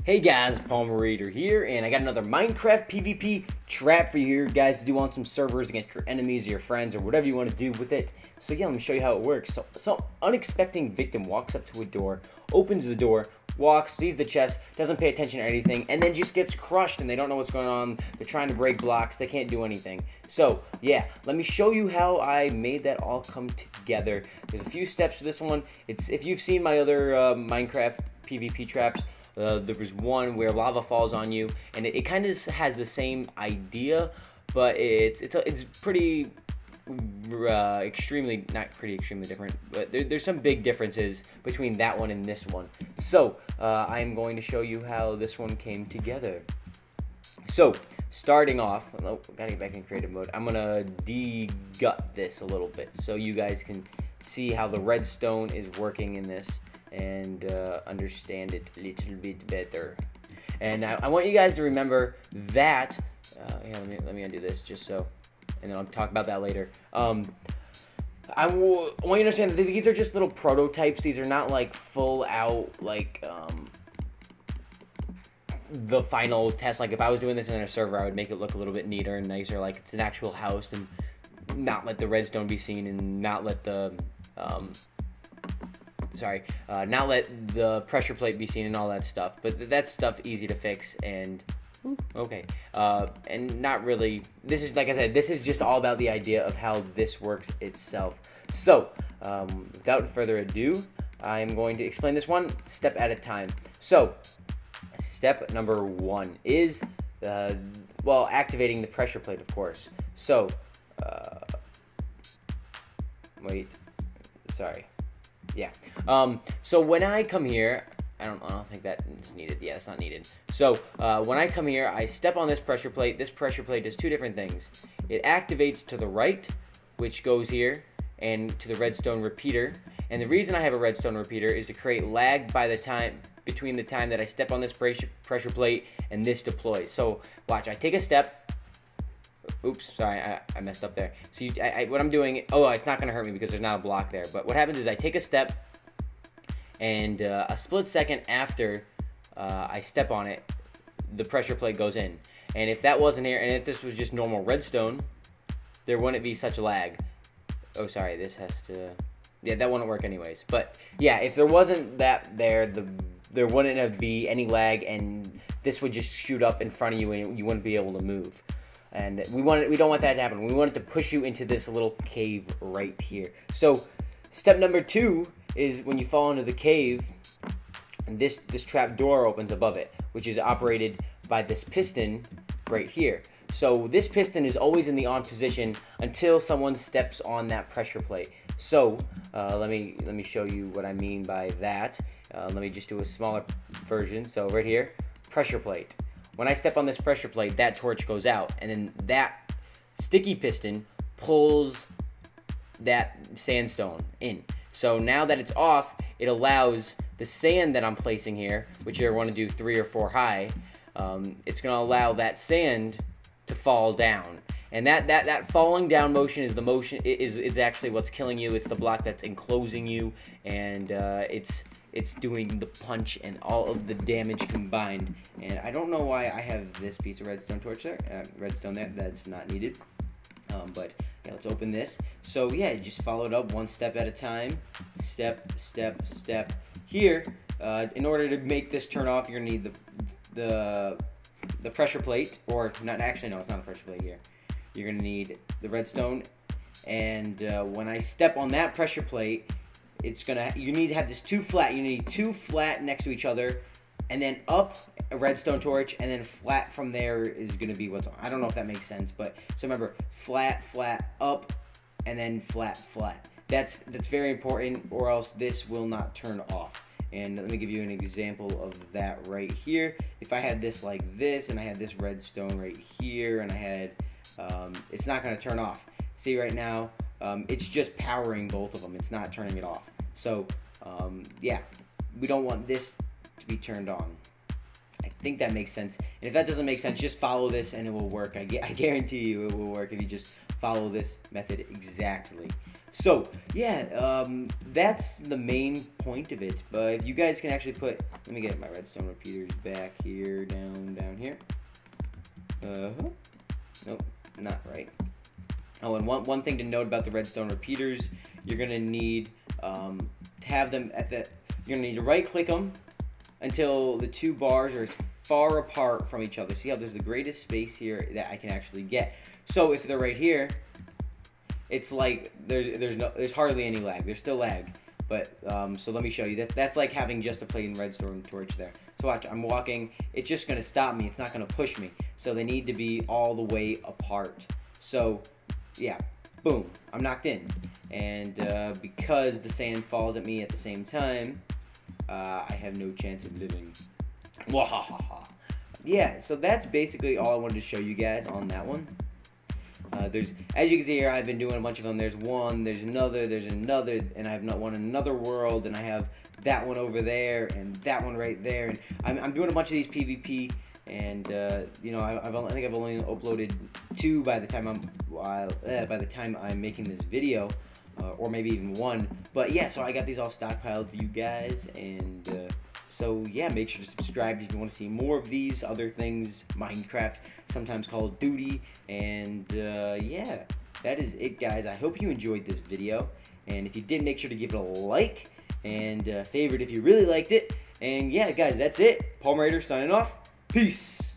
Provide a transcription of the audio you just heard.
Hey guys, Palmer Reader here, and I got another Minecraft PvP trap for you here, guys, to do on some servers against your enemies or your friends or whatever you want to do with it. So yeah, let me show you how it works. So some unexpected victim walks up to a door, opens the door, walks, sees the chest, doesn't pay attention to anything, and then just gets crushed and they don't know what's going on. They're trying to break blocks, they can't do anything. So yeah, let me show you how I made that all come together. There's a few steps to this one. It's if you've seen my other Minecraft PvP traps. There was one where lava falls on you, and it kind of has the same idea, but it's pretty extremely different. But there's some big differences between that one and this one. So I'm going to show you how this one came together. So starting off, gotta get back in creative mode. I'm gonna de-gut this a little bit so you guys can see how the redstone is working in this and understand it a little bit better. And I want you guys to remember that yeah, let me undo this just so, and then I'll talk about that later. I want you to understand that these are just little prototypes. These are not like full out like the final test. Like if I was doing this in a server, I would make it look a little bit neater and nicer, like it's an actual house, and not let the redstone be seen, and not let the not let the pressure plate be seen and all that stuff. But that's stuff easy to fix, and okay, and not really. This is, like I said, this is just all about the idea of how this works itself. So without further ado, I'm going to explain this one step at a time. So step number one is well, activating the pressure plate, of course. So wait, sorry. Yeah. So when I come here, I don't think that is needed. Yeah, it's not needed. So when I come here, I step on this pressure plate. This pressure plate does two different things. It activates to the right, which goes here, and to the redstone repeater. And the reason I have a redstone repeater is to create lag between the time that I step on this pressure plate and this deploys. So watch, I take a step. Oops, sorry, I messed up there. So what I'm doing, oh, it's not gonna hurt me because there's not a block there. But what happens is I take a step, and a split second after I step on it, the pressure plate goes in. And if that wasn't here, and if this was just normal redstone, there wouldn't be such a lag. Oh, sorry, this has to, yeah, that wouldn't work anyways. But yeah, if there wasn't that there wouldn't be any lag, and this would just shoot up in front of you, and you wouldn't be able to move. And we don't want that to happen. We want it to push you into this little cave right here. So step number two is when you fall into the cave, and this trap door opens above it, which is operated by this piston right here. So this piston is always in the on position until someone steps on that pressure plate. So let me show you what I mean by that. Let me just do a smaller version. So right here, pressure plate. When I step on this pressure plate, that torch goes out, and then that sticky piston pulls that sandstone in. So now that it's off, it allows the sand that I'm placing here, which I want to do 3 or 4 high, it's going to allow that sand to fall down. And that falling down motion is the motion is actually what's killing you. It's the block that's enclosing you, and it's doing the punch and all of the damage combined. And I don't know why I have this piece of redstone torch there, redstone there. That's not needed. But yeah, let's open this. So yeah, just follow it up one step at a time. Step, step, step. Here, in order to make this turn off, you're gonna need the pressure plate, or not. Actually, no, it's not a pressure plate here. You're gonna need the redstone, and when I step on that pressure plate, you need to have this two flat. You need 2 flat next to each other, and then up a redstone torch, and then flat from there is gonna be what's on. I don't know if that makes sense, but so remember, flat, flat, up, and then flat, flat. That's very important, or else this will not turn off. And let me give you an example of that right here. If I had this like this, and I had this redstone right here, and I had, it's not gonna turn off. See right now, it's just powering both of them. It's not turning it off. So yeah, we don't want this to be turned on. I think that makes sense. And if that doesn't make sense, just follow this and it will work. I guarantee you it will work if you just follow this method exactly. So yeah, that's the main point of it. But if you guys can actually put, let me get my redstone repeaters back here, down here. Nope, not right. Oh, and one thing to note about the redstone repeaters, you're gonna need to have them at the. You're gonna need to right click them until the two bars are as far apart from each other. See how there's the greatest space here that I can actually get. So if they're right here, it's like there's hardly any lag. There's still lag, but so let me show you. That's like having just a plain redstone torch there. So watch, I'm walking. It's just gonna stop me. It's not gonna push me. So they need to be all the way apart. So yeah, boom, I'm knocked in, and because the sand falls at me at the same time, I have no chance of living. Wahahaha. Yeah, so that's basically all I wanted to show you guys on that one. There's, as you can see here, I've been doing a bunch of them. There's one, there's another, and I have one in another world, and I have that one over there, and that one right there, and I'm doing a bunch of these PvP, and you know, I think I've only uploaded 2 by the time I'm making this video, or maybe even 1. But yeah, so I got these all stockpiled for you guys, and so yeah, make sure to subscribe if you want to see more of these other things, Minecraft, sometimes Call of Duty, and yeah, that is it, guys. I hope you enjoyed this video, and if you did, make sure to give it a like, and favorite if you really liked it, and yeah, guys, that's it. Palm Raider signing off. Peace.